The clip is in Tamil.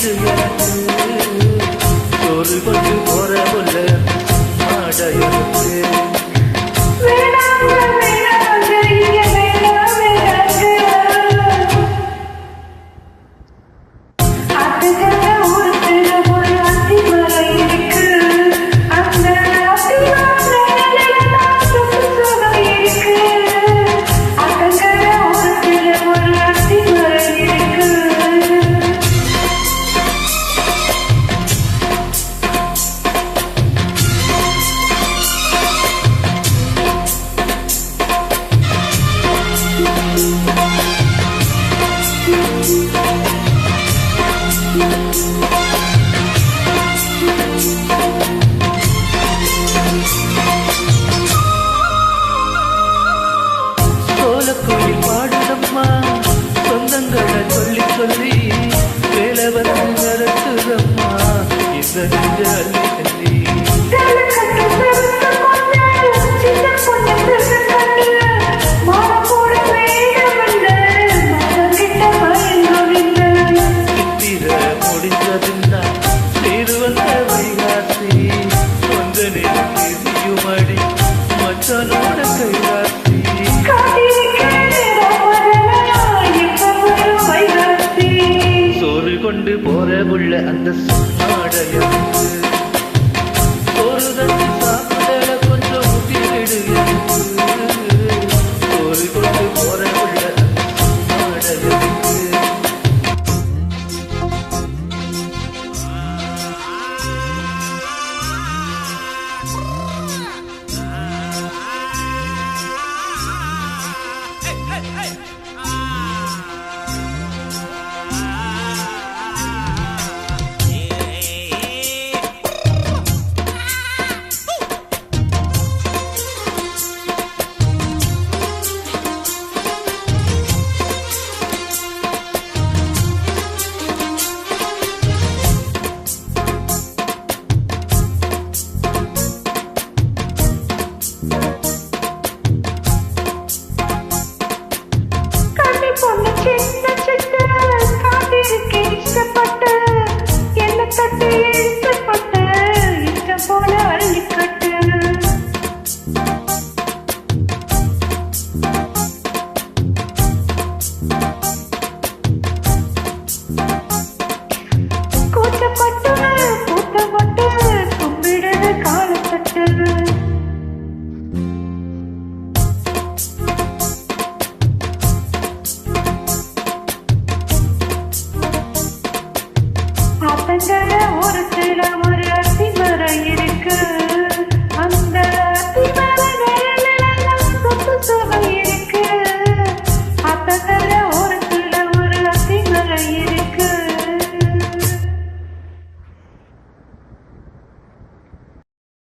ஊட்டிடு எனக்கு ஒரு கொண்டு போற புள்ள மாடையனுக்கு கோயில் பாடுதம்மா சொந்தங்களை சொல்லி சொல்லி வேலை வந்து நடத்துதம்மா இந்த நெஞ்ச அள்ளி சித்திர முடிஞ்சதுன்னா நீர் வந்த வைகாசி கொஞ்ச நேரம் அடி மச்சனோட கைராசி கொண்டு போற புள்ள அந்த மாடையனுக்கு ஒரு தண்ணி சாப்பிடல கொஞ்சம் ஊட்டி விடு ஒரு கொண்டு போற புள்ள அந்த மாடையனுக்கு